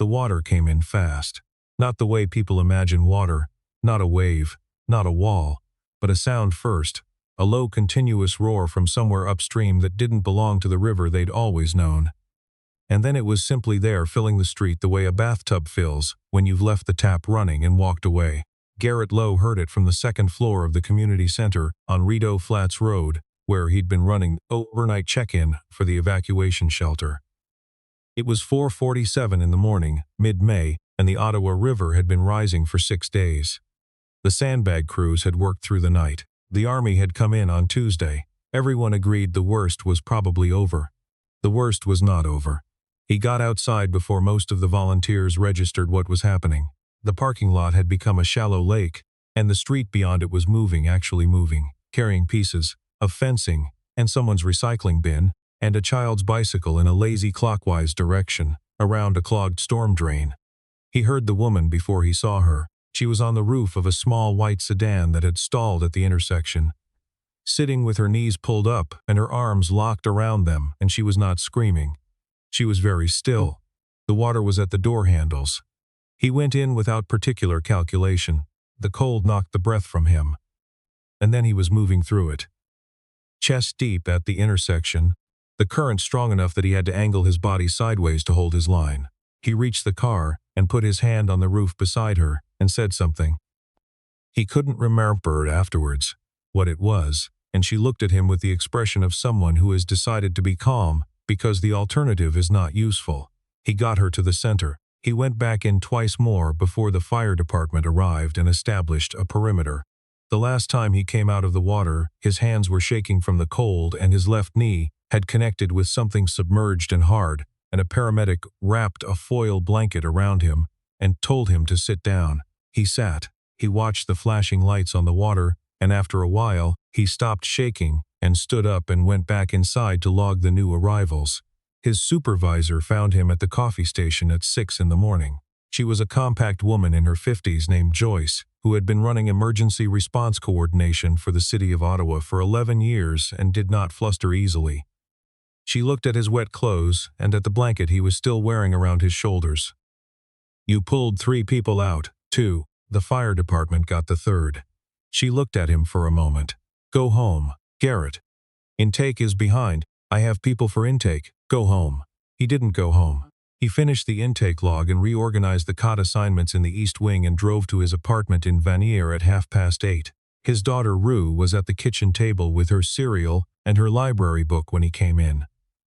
The water came in fast. Not the way people imagine water, not a wave, not a wall, but a sound first, a low continuous roar from somewhere upstream that didn't belong to the river they'd always known. And then it was simply there, filling the street the way a bathtub fills when you've left the tap running and walked away. Garrett Lowe heard it from the second floor of the community center on Rideau Flats Road, where he'd been running overnight check-in for the evacuation shelter. It was 4:47 in the morning, mid-May, and the Ottawa River had been rising for 6 days. The sandbag crews had worked through the night. The army had come in on Tuesday. Everyone agreed the worst was probably over. The worst was not over. He got outside before most of the volunteers registered what was happening. The parking lot had become a shallow lake, and the street beyond it was moving, actually moving, carrying pieces of fencing and someone's recycling bin and a child's bicycle in a lazy clockwise direction around a clogged storm drain. He heard the woman before he saw her. She was on the roof of a small white sedan that had stalled at the intersection, sitting with her knees pulled up and her arms locked around them, and she was not screaming. She was very still. The water was at the door handles. He went in without particular calculation. The cold knocked the breath from him. And then he was moving through it. Chest deep at the intersection, the current strong enough that he had to angle his body sideways to hold his line. He reached the car and put his hand on the roof beside her and said something. He couldn't remember afterwards what it was, and she looked at him with the expression of someone who has decided to be calm because the alternative is not useful. He got her to the center. He went back in twice more before the fire department arrived and established a perimeter. The last time he came out of the water, his hands were shaking from the cold and his left knee had connected with something submerged and hard, and a paramedic wrapped a foil blanket around him and told him to sit down. He sat. He watched the flashing lights on the water, and after a while, he stopped shaking and stood up and went back inside to log the new arrivals. His supervisor found him at the coffee station at 6 in the morning. She was a compact woman in her 50s named Joyce, who had been running emergency response coordination for the city of Ottawa for 11 years and did not fluster easily. She looked at his wet clothes and at the blanket he was still wearing around his shoulders. "You pulled 3 people out, too. The fire department got the 3rd. She looked at him for a moment. "Go home, Garrett. Intake is behind. I have people for intake. Go home." He didn't go home. He finished the intake log and reorganized the cot assignments in the East Wing and drove to his apartment in Vanier at 8:30. His daughter Rue was at the kitchen table with her cereal and her library book when he came in.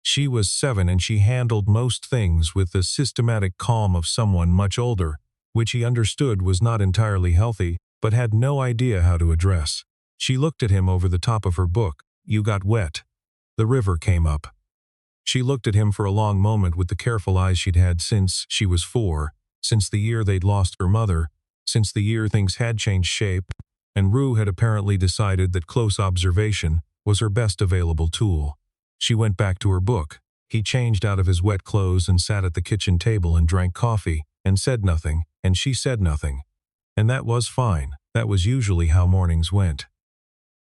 She was 7 and she handled most things with the systematic calm of someone much older, which he understood was not entirely healthy, but had no idea how to address. She looked at him over the top of her book. "You got wet." The river came up. She looked at him for a long moment with the careful eyes she'd had since she was 4, since the year they'd lost her mother, since the year things had changed shape, and Rue had apparently decided that close observation was her best available tool. She went back to her book. He changed out of his wet clothes and sat at the kitchen table and drank coffee, and said nothing, and she said nothing. And that was fine. That was usually how mornings went.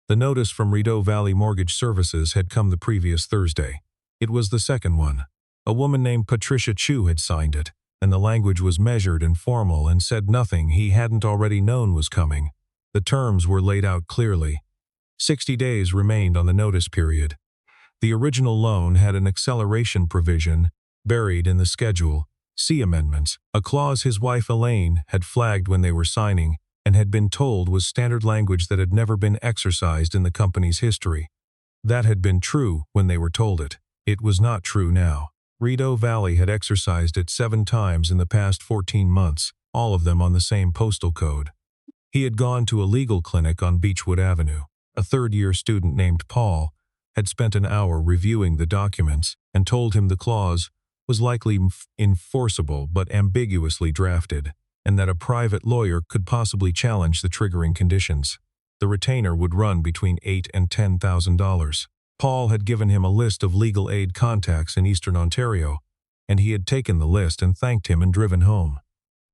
The notice from Rideau Valley Mortgage Services had come the previous Thursday. It was the second one. A woman named Patricia Chu had signed it, and the language was measured and formal and said nothing he hadn't already known was coming. The terms were laid out clearly. 60 days remained on the notice period. The original loan had an acceleration provision buried in the schedule. See amendments, a clause his wife Elaine had flagged when they were signing and had been told was standard language that had never been exercised in the company's history. That had been true when they were told it. It was not true now. Rideau Valley had exercised it 7 times in the past 14 months, all of them on the same postal code. He had gone to a legal clinic on Beechwood Avenue. A third-year student named Paul had spent an hour reviewing the documents and told him the clause was likely enforceable but ambiguously drafted, and that a private lawyer could possibly challenge the triggering conditions. The retainer would run between $8,000 and $10,000. Paul had given him a list of legal aid contacts in Eastern Ontario, and he had taken the list and thanked him and driven home.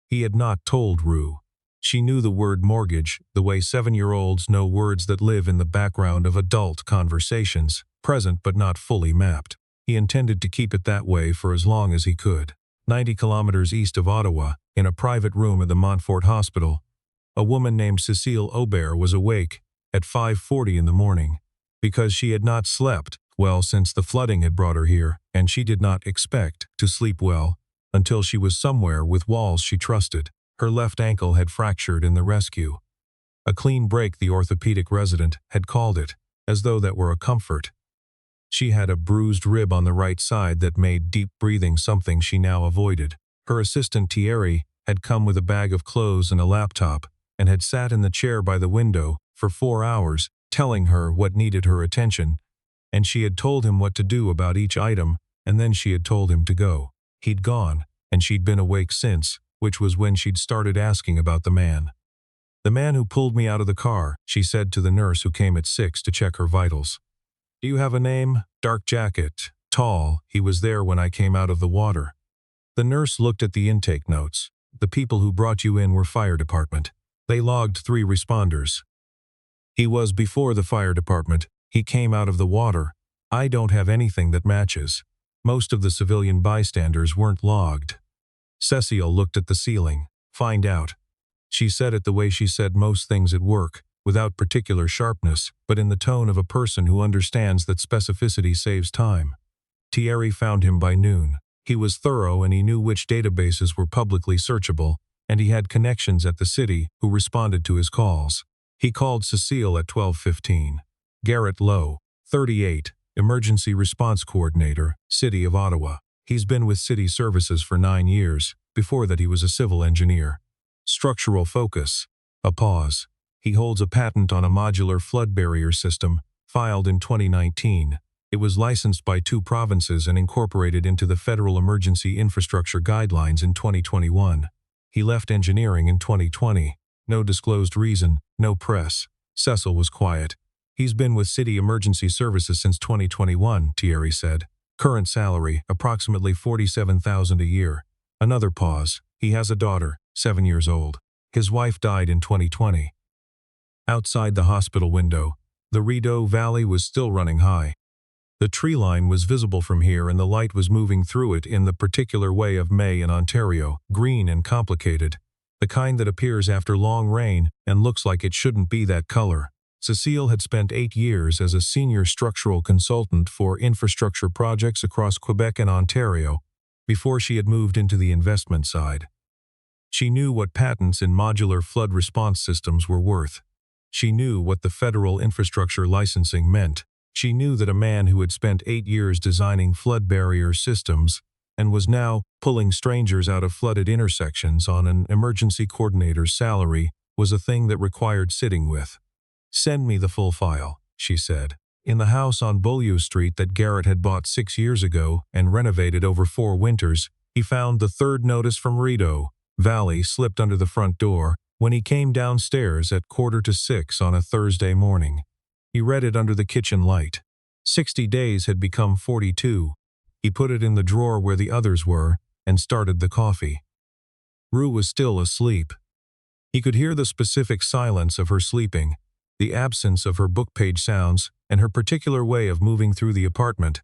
He had not told Rue. She knew the word mortgage the way 7-year-olds know words that live in the background of adult conversations, present but not fully mapped. He intended to keep it that way for as long as he could. 90 kilometers east of Ottawa, in a private room at the Montfort Hospital, a woman named Cecile Aubert was awake at 5:40 in the morning, because she had not slept well since the flooding had brought her here, and she did not expect to sleep well until she was somewhere with walls she trusted. Her left ankle had fractured in the rescue. A clean break, the orthopedic resident had called it, as though that were a comfort. She had a bruised rib on the right side that made deep breathing something she now avoided. Her assistant Thierry had come with a bag of clothes and a laptop, and had sat in the chair by the window for 4 hours, telling her what needed her attention, and she had told him what to do about each item, and then she had told him to go. He'd gone, and she'd been awake since, which was when she'd started asking about the man. "The man who pulled me out of the car," she said to the nurse who came at 6 to check her vitals. "Do you have a name?" "Dark jacket, tall, he was there when I came out of the water." The nurse looked at the intake notes. "The people who brought you in were fire department. They logged 3 responders. He was before the fire department. He came out of the water. I don't have anything that matches. Most of the civilian bystanders weren't logged." Cecile looked at the ceiling. "Find out." She said it the way she said most things at work, without particular sharpness, but in the tone of a person who understands that specificity saves time. Thierry found him by noon. He was thorough and he knew which databases were publicly searchable, and he had connections at the city who responded to his calls. He called Cecile at 12:15. "Garrett Lowe, 38, Emergency Response Coordinator, City of Ottawa. He's been with City Services for 9 years. Before that he was a civil engineer. Structural focus." A pause. "He holds a patent on a modular flood barrier system, filed in 2019. It was licensed by 2 provinces and incorporated into the Federal Emergency Infrastructure Guidelines in 2021. He left engineering in 2020. No disclosed reason, no press." Cecil was quiet. "He's been with City Emergency Services since 2021, Thierry said. "Current salary, approximately $47,000 a year." Another pause. "He has a daughter, 7 years old. His wife died in 2020. Outside the hospital window, the Rideau Valley was still running high. The tree line was visible from here and the light was moving through it in the particular way of May in Ontario, green and complicated. The kind that appears after long rain and looks like it shouldn't be that color. Cecile had spent 8 years as a senior structural consultant for infrastructure projects across Quebec and Ontario before she had moved into the investment side. She knew what patents in modular flood response systems were worth. She knew what the federal infrastructure licensing meant. She knew that a man who had spent 8 years designing flood barrier systems and was now pulling strangers out of flooded intersections on an emergency coordinator's salary was a thing that required sitting with. "Send me the full file," she said. In the house on Beaulieu Street that Garrett had bought 6 years ago and renovated over 4 winters, he found the 3rd notice from Rideau Valley slipped under the front door when he came downstairs at 5:45 on a Thursday morning. He read it under the kitchen light. 60 days had become 42. He put it in the drawer where the others were and started the coffee. Rue was still asleep. He could hear the specific silence of her sleeping, the absence of her book page sounds, and her particular way of moving through the apartment,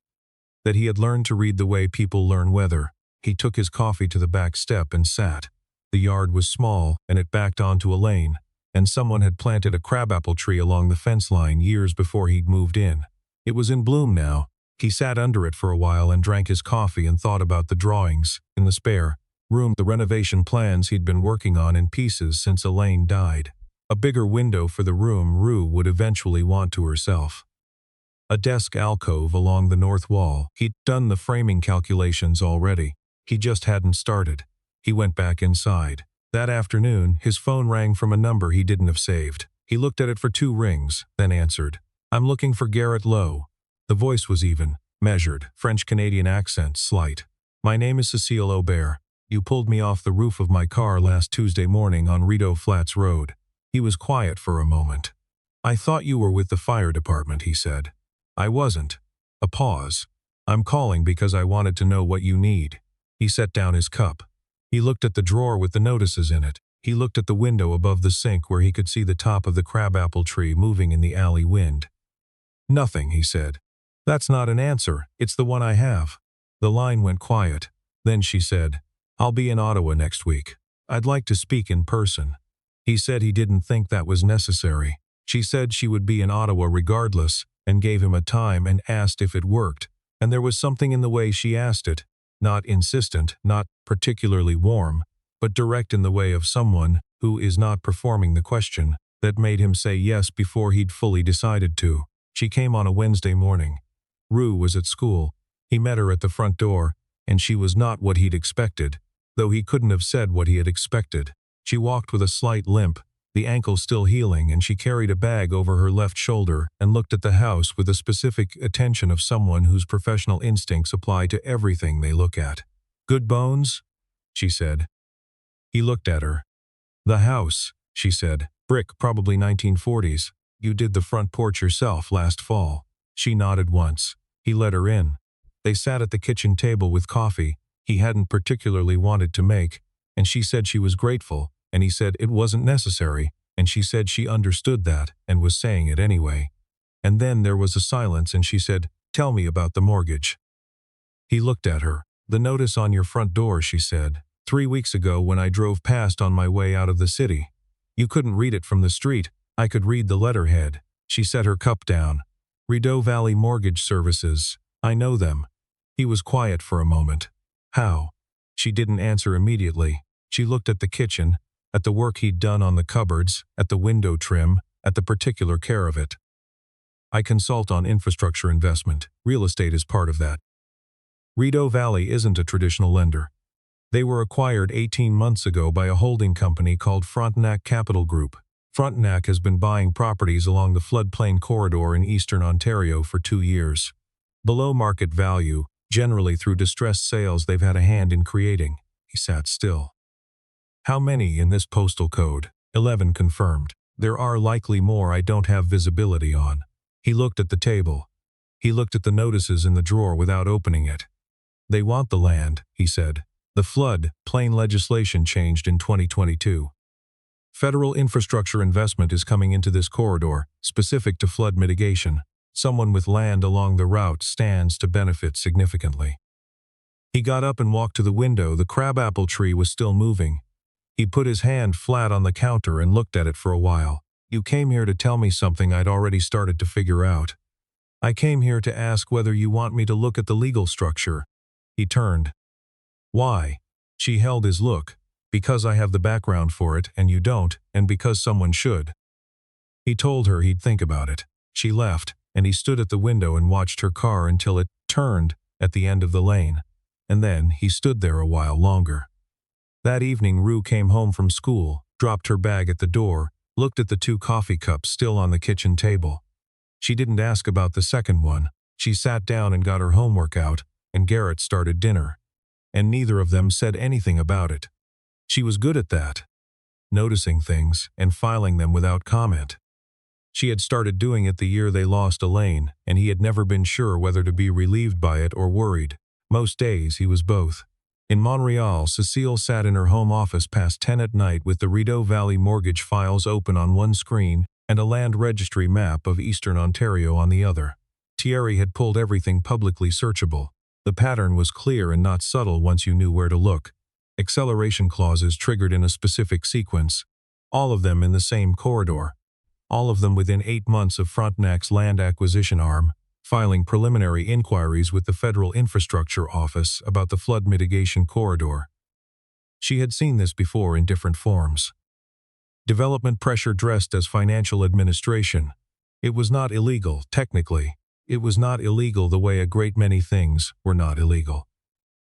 that he had learned to read the way people learn weather. He took his coffee to the back step and sat. The yard was small, and it backed onto a lane, and someone had planted a crabapple tree along the fence line years before he'd moved in. It was in bloom now. He sat under it for a while and drank his coffee and thought about the drawings, in the spare room, the renovation plans he'd been working on in pieces since Elaine died. A bigger window for the room Rue would eventually want to herself. A desk alcove along the north wall. He'd done the framing calculations already. He just hadn't started. He went back inside. That afternoon, his phone rang from a number he didn't have saved. He looked at it for 2 rings, then answered. "I'm looking for Garrett Lowe." The voice was even, measured, French-Canadian accent slight. "My name is Cecile Aubert. You pulled me off the roof of my car last Tuesday morning on Rideau Flats Road." He was quiet for a moment. "I thought you were with the fire department," he said. "I wasn't." A pause. "I'm calling because I wanted to know what you need." He set down his cup. He looked at the drawer with the notices in it. He looked at the window above the sink where he could see the top of the crabapple tree moving in the alley wind. "Nothing," he said. "That's not an answer. It's the one I have." The line went quiet. Then she said, I'll be in Ottawa next week. I'd like to speak in person. He said he didn't think that was necessary. She said she would be in Ottawa regardless, and gave him a time and asked if it worked, and there was something in the way she asked it, not insistent, not particularly warm, but direct in the way of someone who is not performing the question, that made him say yes before he'd fully decided to. She came on a Wednesday morning. Rue was at school. He met her at the front door, and she was not what he'd expected, though he couldn't have said what he had expected. She walked with a slight limp, the ankle still healing, and she carried a bag over her left shoulder and looked at the house with the specific attention of someone whose professional instincts apply to everything they look at. "Good bones?" she said. He looked at her. "The house," she said. "Brick, probably 1940s. You did the front porch yourself last fall." She nodded once. He let her in. They sat at the kitchen table with coffee he hadn't particularly wanted to make, and she said she was grateful, and he said it wasn't necessary, and she said she understood that and was saying it anyway. And then there was a silence, and she said, "Tell me about the mortgage." He looked at her. "The notice on your front door," she said. "3 weeks ago when I drove past on my way out of the city. You couldn't read it from the street. I could read the letterhead." She set her cup down. "Rideau Valley Mortgage Services. I know them." He was quiet for a moment. "How?" She didn't answer immediately. She looked at the kitchen, at the work he'd done on the cupboards, at the window trim, at the particular care of it. "I consult on infrastructure investment. Real estate is part of that. Rideau Valley isn't a traditional lender. They were acquired 18 months ago by a holding company called Frontenac Capital Group. Frontenac has been buying properties along the floodplain corridor in eastern Ontario for 2 years. Below market value, generally through distressed sales they've had a hand in creating." He sat still. "How many in this postal code?" 11 confirmed. "There are likely more I don't have visibility on." He looked at the table. He looked at the notices in the drawer without opening it. "They want the land," he said. "The flood-plain legislation changed in 2022. Federal infrastructure investment is coming into this corridor, specific to flood mitigation. Someone with land along the route stands to benefit significantly." He got up and walked to the window. The crabapple tree was still moving. He put his hand flat on the counter and looked at it for a while. "You came here to tell me something I'd already started to figure out. I came here to ask whether you want me to look at the legal structure." He turned. "Why?" She held his look. "Because I have the background for it and you don't, and because someone should." He told her he'd think about it. She left, and he stood at the window and watched her car until it turned at the end of the lane. And then he stood there a while longer. That evening Rue came home from school, dropped her bag at the door, looked at the 2 coffee cups still on the kitchen table. She didn't ask about the second one. She sat down and got her homework out, and Garrett started dinner. And neither of them said anything about it. She was good at that, noticing things and filing them without comment. She had started doing it the year they lost Elaine, and he had never been sure whether to be relieved by it or worried. Most days he was both. In Montreal, Cecile sat in her home office past 10 at night with the Rideau Valley mortgage files open on one screen and a land registry map of eastern Ontario on the other. Thierry had pulled everything publicly searchable. The pattern was clear and not subtle once you knew where to look. Acceleration clauses triggered in a specific sequence. All of them in the same corridor. All of them within 8 months of Frontenac's land acquisition arm, filing preliminary inquiries with the Federal Infrastructure Office about the flood mitigation corridor. She had seen this before in different forms. Development pressure dressed as financial administration. It was not illegal, technically. It was not illegal the way a great many things were not illegal.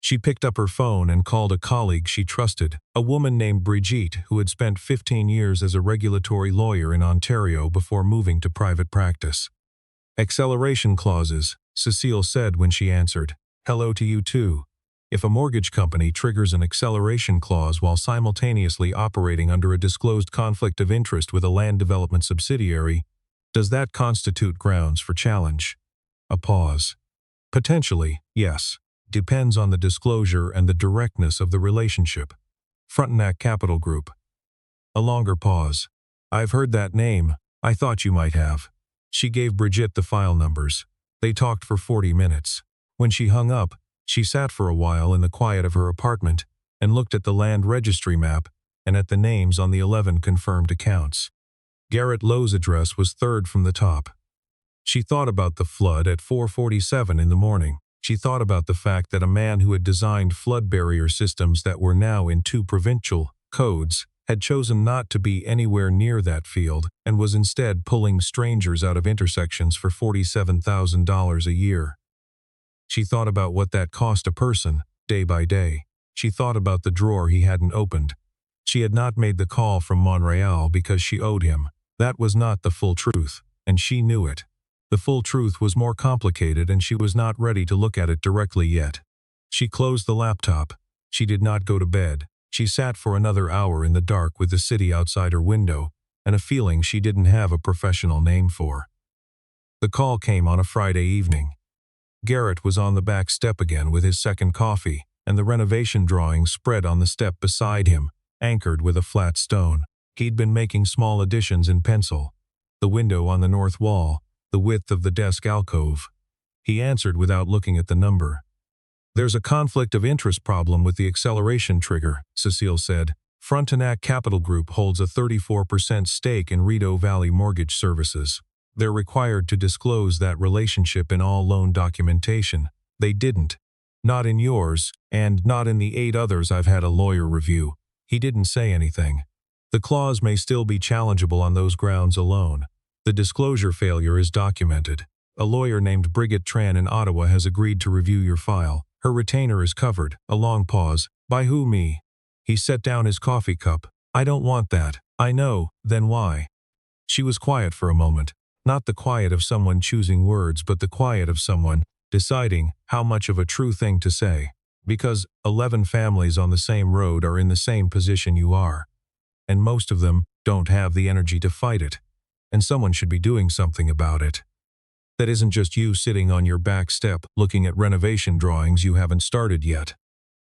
She picked up her phone and called a colleague she trusted, a woman named Brigitte who had spent 15 years as a regulatory lawyer in Ontario before moving to private practice. "Acceleration clauses," Cecile said when she answered. "Hello to you too. If a mortgage company triggers an acceleration clause while simultaneously operating under a disclosed conflict of interest with a land development subsidiary, does that constitute grounds for challenge?" A pause. "Potentially, yes. Depends on the disclosure and the directness of the relationship. Frontenac Capital Group." A longer pause. "I've heard that name. I thought you might have." She gave Brigitte the file numbers. They talked for 40 minutes. When she hung up, she sat for a while in the quiet of her apartment, and looked at the land registry map and at the names on the 11 confirmed accounts. Garrett Lowe's address was third from the top. She thought about the flood at 4:47 in the morning. She thought about the fact that a man who had designed flood barrier systems that were now in 2 provincial codes had chosen not to be anywhere near that field and was instead pulling strangers out of intersections for $47,000 a year. She thought about what that cost a person, day by day. She thought about the drawer he hadn't opened. She had not made the call from Montreal because she owed him. That was not the full truth, and she knew it. The full truth was more complicated, and she was not ready to look at it directly yet. She closed the laptop. She did not go to bed. She sat for another hour in the dark with the city outside her window and a feeling she didn't have a professional name for. The call came on a Friday evening. Garrett was on the back step again with his second coffee, and the renovation drawings spread on the step beside him, anchored with a flat stone. He'd been making small additions in pencil. The window on the north wall, the width of the desk alcove. He answered without looking at the number. "There's a conflict of interest problem with the acceleration trigger," Cecile said. "Frontenac Capital Group holds a 34% stake in Rideau Valley Mortgage Services. They're required to disclose that relationship in all loan documentation. They didn't. Not in yours, and not in the 8 others I've had a lawyer review." He didn't say anything. "The clause may still be challengeable on those grounds alone. The disclosure failure is documented. A lawyer named Brigitte Tran in Ottawa has agreed to review your file. Her retainer is covered." A long pause. "By who, me?" He set down his coffee cup. "I don't want that." "I know, then why?" She was quiet for a moment. Not the quiet of someone choosing words, but the quiet of someone deciding how much of a true thing to say. "Because 11 families on the same road are in the same position you are. And most of them don't have the energy to fight it. And someone should be doing something about it. That isn't just you sitting on your back step looking at renovation drawings you haven't started yet."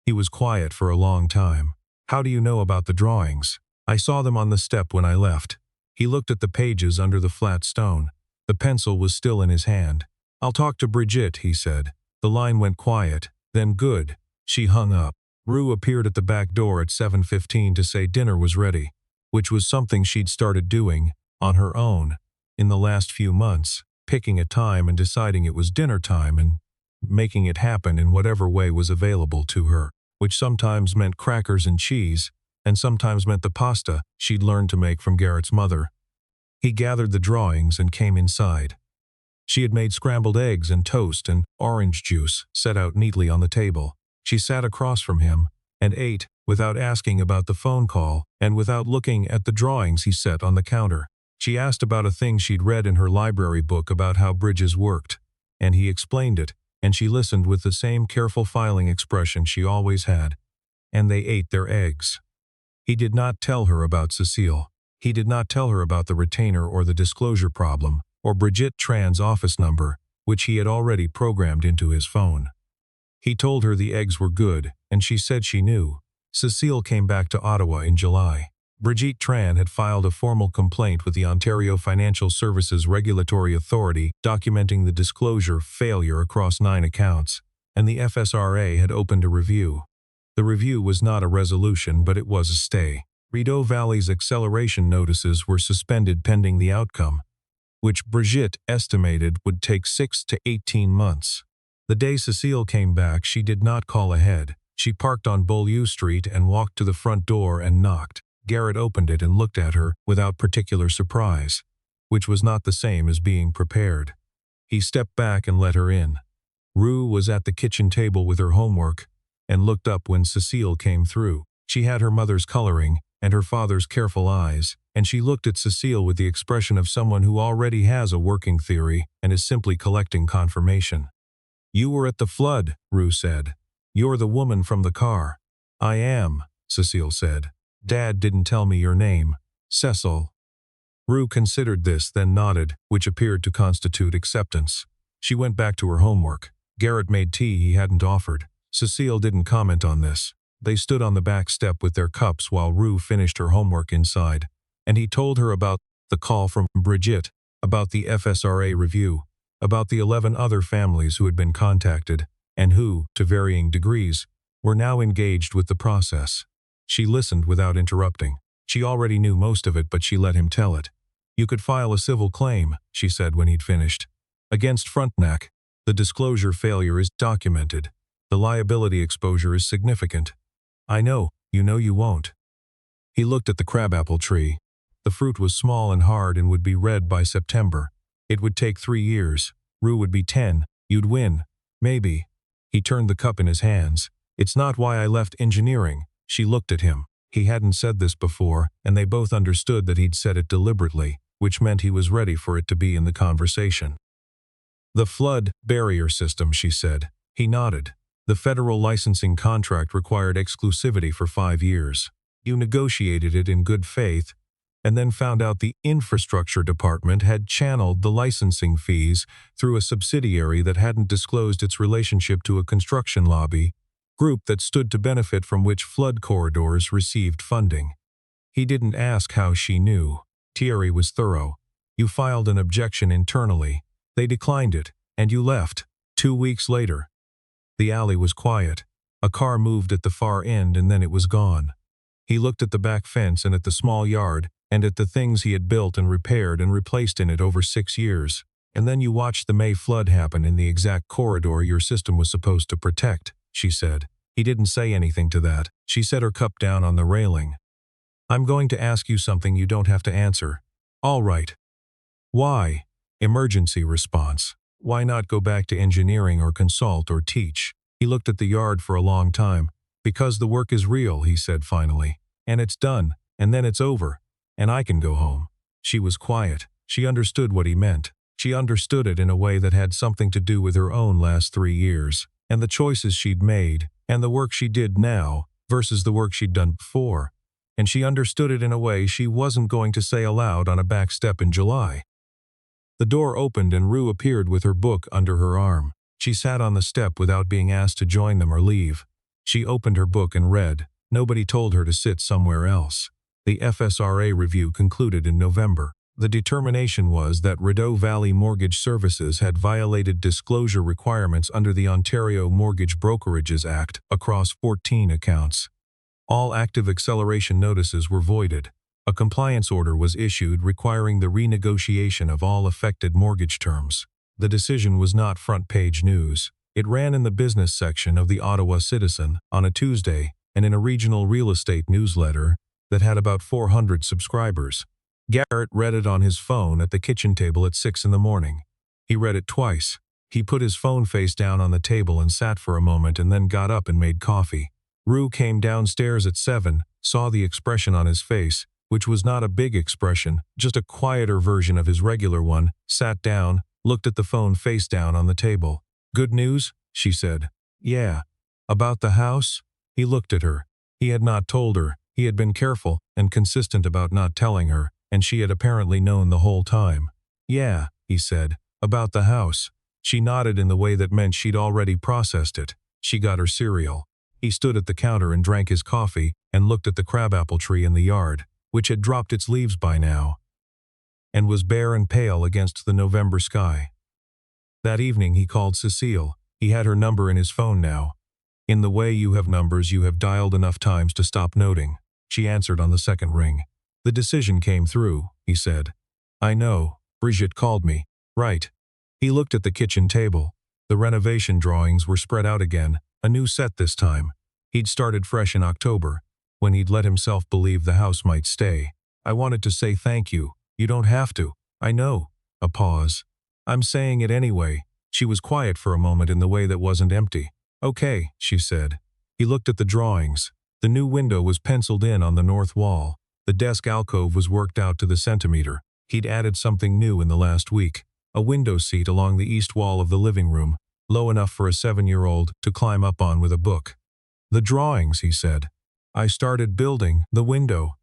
He was quiet for a long time. "How do you know about the drawings?" "I saw them on the step when I left." He looked at the pages under the flat stone. The pencil was still in his hand. "I'll talk to Brigitte," he said. The line went quiet. Then good. She hung up. Rue appeared at the back door at 7:15 to say dinner was ready, which was something she'd started doing, on her own, in the last few months, picking a time and deciding it was dinner time and making it happen in whatever way was available to her, which sometimes meant crackers and cheese, and sometimes meant the pasta she'd learned to make from Garrett's mother. He gathered the drawings and came inside. She had made scrambled eggs and toast and orange juice set out neatly on the table. She sat across from him and ate without asking about the phone call and without looking at the drawings he set on the counter. She asked about a thing she'd read in her library book about how bridges worked, and he explained it, and she listened with the same careful filing expression she always had. And they ate their eggs. He did not tell her about Cecile. He did not tell her about the retainer or the disclosure problem, or Brigitte Tran's office number, which he had already programmed into his phone. He told her the eggs were good, and she said she knew. Cecile came back to Ottawa in July. Brigitte Tran had filed a formal complaint with the Ontario Financial Services Regulatory Authority documenting the disclosure failure across 9 accounts, and the FSRA had opened a review. The review was not a resolution, but it was a stay. Rideau Valley's acceleration notices were suspended pending the outcome, which Brigitte estimated would take 6 to 18 months. The day Cecile came back, she did not call ahead. She parked on Beaulieu Street and walked to the front door and knocked. Garrett opened it and looked at her without particular surprise, which was not the same as being prepared. He stepped back and let her in. Rue was at the kitchen table with her homework and looked up when Cecile came through. She had her mother's coloring and her father's careful eyes, and she looked at Cecile with the expression of someone who already has a working theory and is simply collecting confirmation. "You were at the flood," Rue said. "You're the woman from the car." "I am," Cecile said. "Dad didn't tell me your name." "Cecil." Rue considered this, then nodded, which appeared to constitute acceptance. She went back to her homework. Garrett made tea he hadn't offered. Cecile didn't comment on this. They stood on the back step with their cups while Rue finished her homework inside, and he told her about the call from Brigitte, about the FSRA review, about the 11 other families who had been contacted, and who, to varying degrees, We're now engaged with the process. She listened without interrupting. She already knew most of it, but she let him tell it. You could file a civil claim, she said when he'd finished. Against Frontenac. The disclosure failure is documented. The liability exposure is significant. I know, you won't. He looked at the crabapple tree. The fruit was small and hard and would be red by September. It would take 3 years. Rue would be 10. You'd win. Maybe. He turned the cup in his hands. It's not why I left engineering. She looked at him. He hadn't said this before, and they both understood that he'd said it deliberately, which meant he was ready for it to be in the conversation. The flood barrier system, she said. He nodded. The federal licensing contract required exclusivity for 5 years. You negotiated it in good faith, and then found out the infrastructure department had channeled the licensing fees through a subsidiary that hadn't disclosed its relationship to a construction lobby group that stood to benefit from which flood corridors received funding. He didn't ask how she knew. Thierry was thorough. You filed an objection internally. They declined it, and you left. 2 weeks later. The alley was quiet. A car moved at the far end and then it was gone. He looked at the back fence and at the small yard, and at the things he had built and repaired and replaced in it over 6 years. And then you watched the May flood happen in the exact corridor your system was supposed to protect, she said. He didn't say anything to that. She set her cup down on the railing. I'm going to ask you something you don't have to answer. All right. Why? Emergency response. Why not go back to engineering or consult or teach? He looked at the yard for a long time. Because the work is real, he said finally. And it's done, and then it's over. And I can go home. She was quiet. She understood what he meant. She understood it in a way that had something to do with her own last 3 years, and the choices she'd made, and the work she did now, versus the work she'd done before. And she understood it in a way she wasn't going to say aloud on a back step in July. The door opened and Rue appeared with her book under her arm. She sat on the step without being asked to join them or leave. She opened her book and read. Nobody told her to sit somewhere else. The FSRA review concluded in November. The determination was that Rideau Valley Mortgage Services had violated disclosure requirements under the Ontario Mortgage Brokerages Act across 14 accounts. All active acceleration notices were voided. A compliance order was issued requiring the renegotiation of all affected mortgage terms. The decision was not front-page news. It ran in the business section of the Ottawa Citizen on a Tuesday and in a regional real estate newsletter that had about 400 subscribers. Garrett read it on his phone at the kitchen table at 6 in the morning. He read it twice. He put his phone face down on the table and sat for a moment and then got up and made coffee. Rue came downstairs at 7, saw the expression on his face, which was not a big expression, just a quieter version of his regular one, sat down, looked at the phone face down on the table. Good news? She said. Yeah. About the house? He looked at her. He had not told her. He had been careful and consistent about not telling her, and she had apparently known the whole time. Yeah, he said. About the house. She nodded in the way that meant she'd already processed it. She got her cereal. He stood at the counter and drank his coffee and looked at the crabapple tree in the yard, which had dropped its leaves by now, and was bare and pale against the November sky. That evening he called Cecile. He had her number in his phone now. In the way you have numbers you have dialed enough times to stop noting. She answered on the second ring. The decision came through, he said. I know. Brigitte called me. Right. He looked at the kitchen table. The renovation drawings were spread out again, a new set this time. He'd started fresh in October, when he'd let himself believe the house might stay. I wanted to say thank you. You don't have to. I know. A pause. I'm saying it anyway. She was quiet for a moment in the way that wasn't empty. Okay, she said. He looked at the drawings. The new window was penciled in on the north wall. The desk alcove was worked out to the centimeter. He'd added something new in the last week. A window seat along the east wall of the living room, low enough for a 7-year-old to climb up on with a book. The drawings, he said. I started building the window,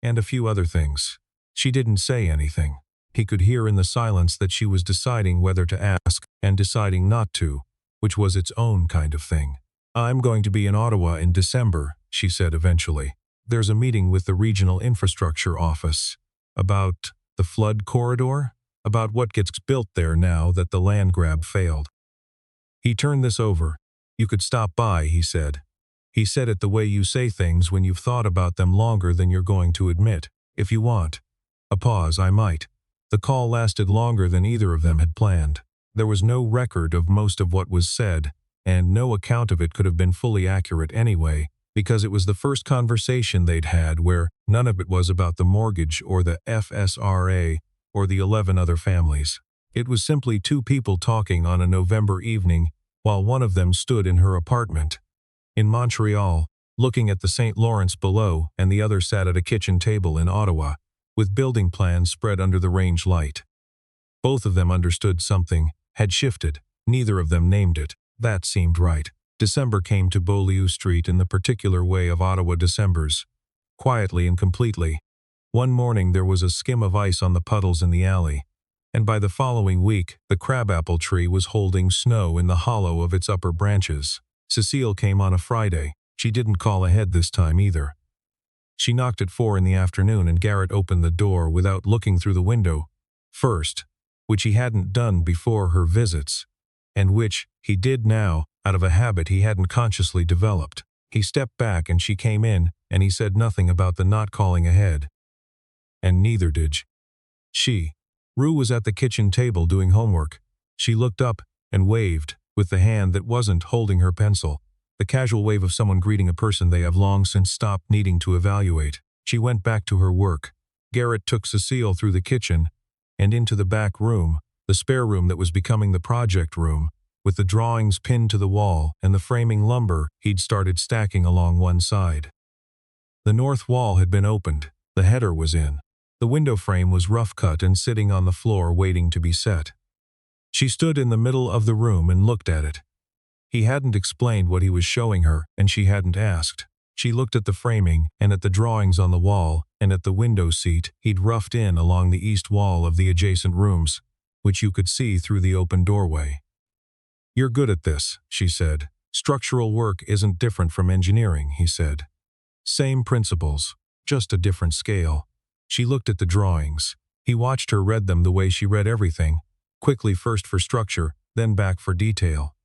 and a few other things. She didn't say anything. He could hear in the silence that she was deciding whether to ask and deciding not to, which was its own kind of thing. I'm going to be in Ottawa in December, she said eventually. There's a meeting with the Regional Infrastructure Office. About the flood corridor? About what gets built there now that the land grab failed. He turned this over. You could stop by, he said. He said it the way you say things when you've thought about them longer than you're going to admit. If you want. A pause, I might. The call lasted longer than either of them had planned. There was no record of most of what was said, and no account of it could have been fully accurate anyway, because it was the first conversation they'd had where none of it was about the mortgage or the FSRA or the 11 other families. It was simply two people talking on a November evening while one of them stood in her apartment in Montreal, looking at the St. Lawrence below, and the other sat at a kitchen table in Ottawa, with building plans spread under the range light. Both of them understood something had shifted. Neither of them named it. That seemed right. December came to Beaulieu Street in the particular way of Ottawa Decembers, quietly and completely. One morning there was a skim of ice on the puddles in the alley, and by the following week the crabapple tree was holding snow in the hollow of its upper branches. Cecile came on a Friday. She didn't call ahead this time either. She knocked at 4 in the afternoon and Garrett opened the door without looking through the window first, which he hadn't done before her visits, and which he did now out of a habit he hadn't consciously developed. He stepped back and she came in, and he said nothing about the not calling ahead. And neither did she. Rue was at the kitchen table doing homework. She looked up and waved with the hand that wasn't holding her pencil, the casual wave of someone greeting a person they have long since stopped needing to evaluate. She went back to her work. Garrett took Cecile through the kitchen and into the back room, the spare room that was becoming the project room, with the drawings pinned to the wall and the framing lumber he'd started stacking along one side. The north wall had been opened. The header was in. The window frame was rough cut and sitting on the floor waiting to be set. She stood in the middle of the room and looked at it. He hadn't explained what he was showing her, and she hadn't asked. She looked at the framing and at the drawings on the wall and at the window seat he'd roughed in along the east wall of the adjacent rooms, which you could see through the open doorway. "You're good at this," she said. "Structural work isn't different from engineering," he said. "Same principles, just a different scale." She looked at the drawings. He watched her read them the way she read everything, quickly first for structure, then back for detail.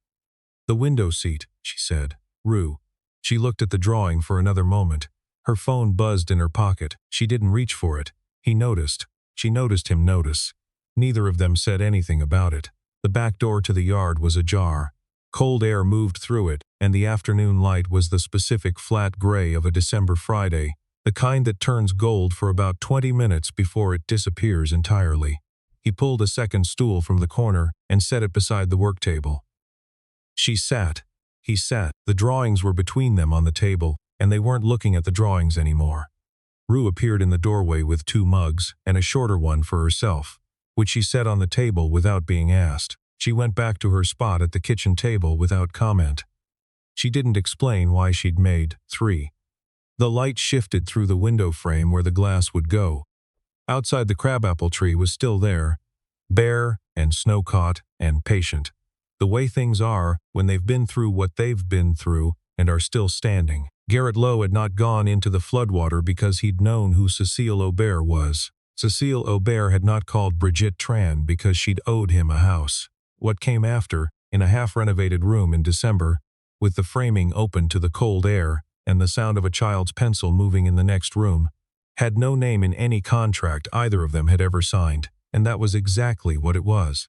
"The window seat," she said. "Rue." She looked at the drawing for another moment. Her phone buzzed in her pocket. She didn't reach for it. He noticed. She noticed him notice. Neither of them said anything about it. The back door to the yard was ajar. Cold air moved through it, and the afternoon light was the specific flat gray of a December Friday, the kind that turns gold for about 20 minutes before it disappears entirely. He pulled a second stool from the corner and set it beside the work table. She sat. He sat. The drawings were between them on the table, and they weren't looking at the drawings anymore. Rue appeared in the doorway with 2 mugs and a shorter one for herself, which she set on the table without being asked. She went back to her spot at the kitchen table without comment. She didn't explain why she'd made 3. The light shifted through the window frame where the glass would go. Outside, the crabapple tree was still there, bare and snow-caught and patient, the way things are when they've been through what they've been through and are still standing. Garrett Lowe had not gone into the floodwater because he'd known who Cecile Aubert was. Cecile Aubert had not called Brigitte Tran because she'd owed him a house. What came after, in a half-renovated room in December, with the framing open to the cold air and the sound of a child's pencil moving in the next room, had no name in any contract either of them had ever signed, and that was exactly what it was.